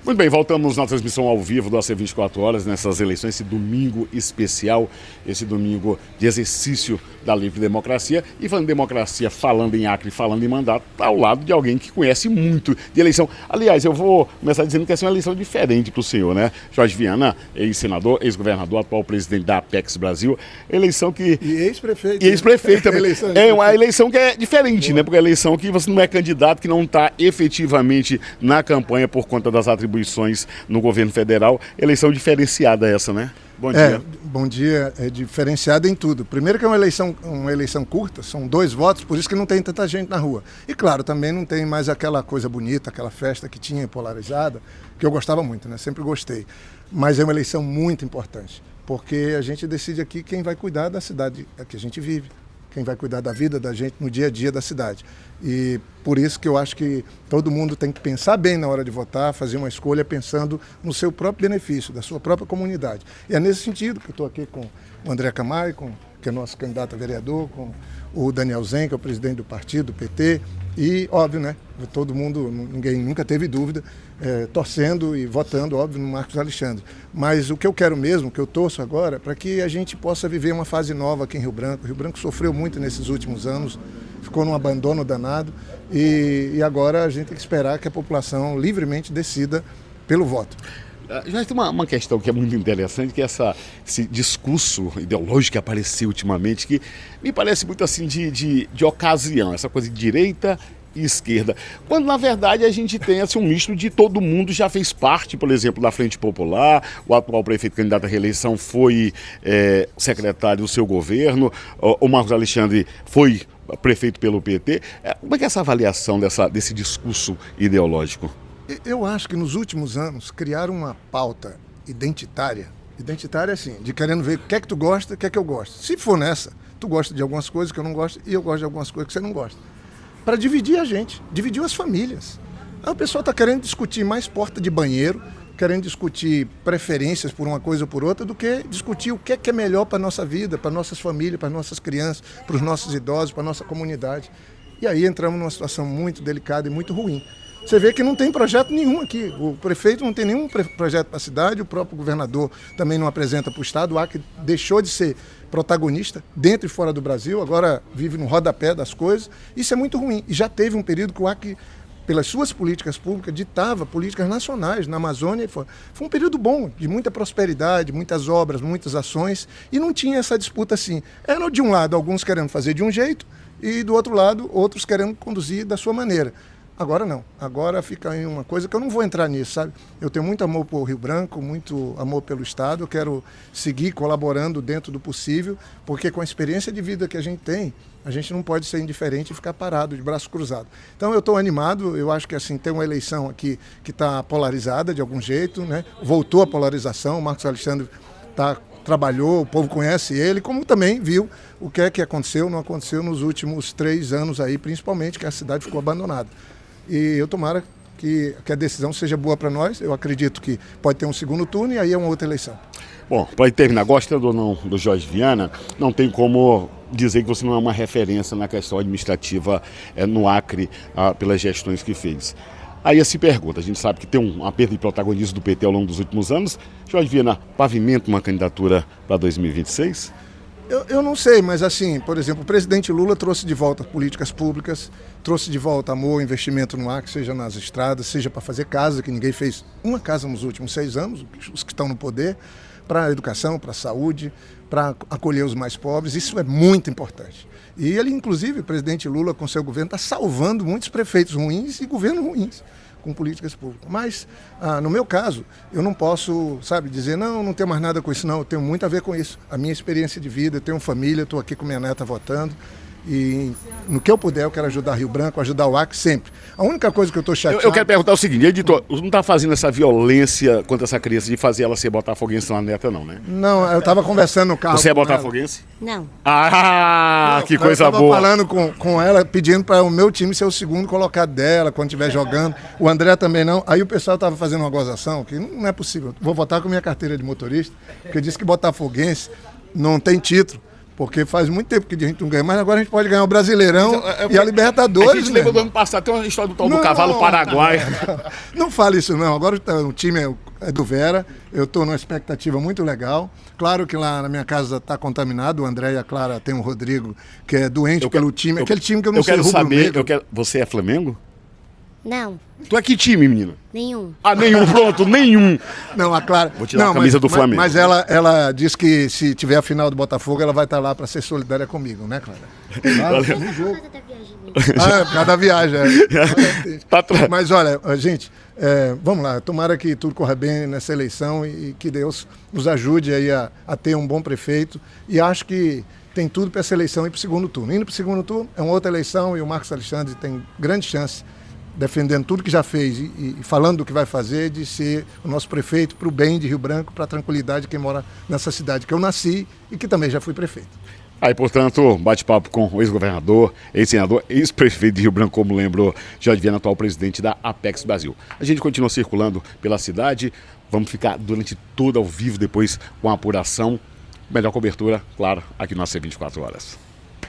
Muito bem, voltamos na transmissão ao vivo do AC 24 Horas, nessas eleições, esse domingo especial, esse domingo de exercício da livre democracia. E falando em democracia, falando em Acre, falando em mandato, está ao lado de alguém que conhece muito de eleição. Aliás, eu vou começar dizendo que essa é uma eleição diferente para o senhor, né? Jorge Viana, ex-senador, ex-governador, atual presidente da Apex Brasil. Eleição que... E ex-prefeito. E ex-prefeito também. É uma eleição que é diferente, Boa. né? Porque é uma eleição que você não é candidato, que não está efetivamente na campanha por conta das atribuições no governo federal. Eleição diferenciada essa, né? Bom dia. Bom dia. É diferenciada em tudo. Primeiro que é uma eleição curta, são 2 votos, por isso que não tem tanta gente na rua. E claro, também não tem mais aquela coisa bonita, aquela festa que tinha polarizada, que eu gostava muito, né? Sempre gostei. Mas é uma eleição muito importante, porque a gente decide aqui quem vai cuidar da cidade que a gente vive, quem vai cuidar da vida da gente no dia a dia da cidade. E por isso que eu acho que todo mundo tem que pensar bem na hora de votar, fazer uma escolha pensando no seu próprio benefício, da sua própria comunidade. E é nesse sentido que eu estou aqui com o André Camay, que é nosso candidato a vereador, com o Daniel Zen, que é o presidente do partido, do PT, e, óbvio, né, todo mundo, ninguém nunca teve dúvida, torcendo e votando, óbvio, no Marcos Alexandre. Mas o que eu quero mesmo, o que eu torço agora, é para que a gente possa viver uma fase nova aqui em Rio Branco. Rio Branco sofreu muito nesses últimos anos, ficou num abandono danado, e agora a gente tem que esperar que a população livremente decida pelo voto. Já tem uma questão que é muito interessante, que é esse discurso ideológico que apareceu ultimamente, que me parece muito assim de ocasião, essa coisa de direita e esquerda, quando na verdade a gente tem assim, um misto de todo mundo já fez parte, por exemplo, da Frente Popular, o atual prefeito candidato à reeleição foi secretário do seu governo, o Marcos Alexandre foi prefeito pelo PT. Como é que é essa avaliação desse discurso ideológico? Eu acho que nos últimos anos criaram uma pauta identitária assim, de querendo ver o que é que tu gosta, o que é que eu gosto. Se for nessa, tu gosta de algumas coisas que eu não gosto e eu gosto de algumas coisas que você não gosta. Para dividir a gente, dividir as famílias. Aí o pessoal está querendo discutir mais porta de banheiro, querendo discutir preferências por uma coisa ou por outra, do que discutir o que é melhor para a nossa vida, para nossas famílias, para nossas crianças, para os nossos idosos, para a nossa comunidade. E aí entramos numa situação muito delicada e muito ruim. Você vê que não tem projeto nenhum aqui. O prefeito não tem nenhum projeto para a cidade, o próprio governador também não apresenta para o Estado. O Acre deixou de ser protagonista dentro e fora do Brasil, agora vive no rodapé das coisas. Isso é muito ruim. E já teve um período que o Acre, pelas suas políticas públicas, ditava políticas nacionais na Amazônia. Foi um período bom, de muita prosperidade, muitas obras, muitas ações, e não tinha essa disputa assim. Era de um lado alguns querendo fazer de um jeito e do outro lado outros querendo conduzir da sua maneira. Agora não, agora fica aí uma coisa que eu não vou entrar nisso, sabe? Eu tenho muito amor por Rio Branco, muito amor pelo Estado, eu quero seguir colaborando dentro do possível, porque com a experiência de vida que a gente tem, a gente não pode ser indiferente e ficar parado, de braço cruzado. Então eu estou animado, eu acho que assim, tem uma eleição aqui que está polarizada de algum jeito, né? Voltou a polarização, o Marcos Alexandre trabalhou, o povo conhece ele, como também viu o que é que aconteceu, não aconteceu nos últimos 3 anos aí, principalmente, que a cidade ficou abandonada. E eu tomara que a decisão seja boa para nós. Eu acredito que pode ter um segundo turno e aí é uma outra eleição. Bom, para terminar, gostando ou não do Jorge Viana, não tem como dizer que você não é uma referência na questão administrativa no Acre, pelas gestões que fez. Aí se pergunta, a gente sabe que tem uma perda de protagonismo do PT ao longo dos últimos anos. Jorge Viana, pavimenta uma candidatura para 2026? Eu não sei, mas assim, por exemplo, o presidente Lula trouxe de volta políticas públicas, trouxe de volta amor, investimento no Acre, seja nas estradas, seja para fazer casa, que ninguém fez uma casa nos últimos 6 anos, os que estão no poder, para a educação, para a saúde, para acolher os mais pobres. Isso é muito importante. E ele, inclusive, o presidente Lula, com seu governo, está salvando muitos prefeitos ruins e governos ruins com políticas públicas. Mas, no meu caso, eu não posso, dizer, não tenho mais nada com isso, não. Eu tenho muito a ver com isso. A minha experiência de vida, eu tenho família, estou aqui com minha neta votando. E no que eu puder, eu quero ajudar Rio Branco, ajudar o Acre sempre. A única coisa que eu estou chateado... Eu quero perguntar o seguinte, editor, você não está fazendo essa violência contra essa criança de fazer ela ser botafoguense na neta, não, né? Não, eu estava conversando no carro. Você é botafoguense? Não. Ah, que coisa boa. Eu estava falando com ela, pedindo para o meu time ser o segundo colocado dela, quando estiver jogando. O André também não. Aí o pessoal estava fazendo uma gozação, que não é possível. Vou votar com minha carteira de motorista, porque disse que botafoguense não tem título. Porque faz muito tempo que a gente não ganha, mas agora a gente pode ganhar o Brasileirão e a Libertadores. A gente lembra do ano passado, tem uma história do tal do cavalo paraguaio. Não fale isso não, agora o time é do Vera, eu estou numa expectativa muito legal. Claro que lá na minha casa está contaminado, o André e a Clara tem o Rodrigo, que é doente pelo time, aquele time que eu não sei, rubro-negro. Você é Flamengo? Não, Tu é que time, menina? nenhum. Ah, nenhum, pronto, nenhum. Não, a Clara. Vou tirar a camisa do Flamengo. Mas ela disse que se tiver a final do Botafogo, ela vai estar lá para ser solidária comigo, né, Clara? Claro, no jogo. Por causa da viagem. Mas olha, gente, vamos lá. Tomara que tudo corra bem nessa eleição e que Deus nos ajude aí a ter um bom prefeito. E acho que tem tudo para essa eleição ir para o segundo turno. Indo para o segundo turno é uma outra eleição e o Marcos Alexandre tem grande chance, defendendo tudo que já fez e falando do que vai fazer, de ser o nosso prefeito para o bem de Rio Branco, para a tranquilidade de quem mora nessa cidade que eu nasci e que também já fui prefeito. Aí, portanto, bate-papo com o ex-governador, ex-senador, ex-prefeito de Rio Branco, como lembrou Jorge Viana, atual presidente da Apex Brasil. A gente continua circulando pela cidade, vamos ficar durante todo ao vivo depois com a apuração. Melhor cobertura, claro, aqui no AC 24 Horas.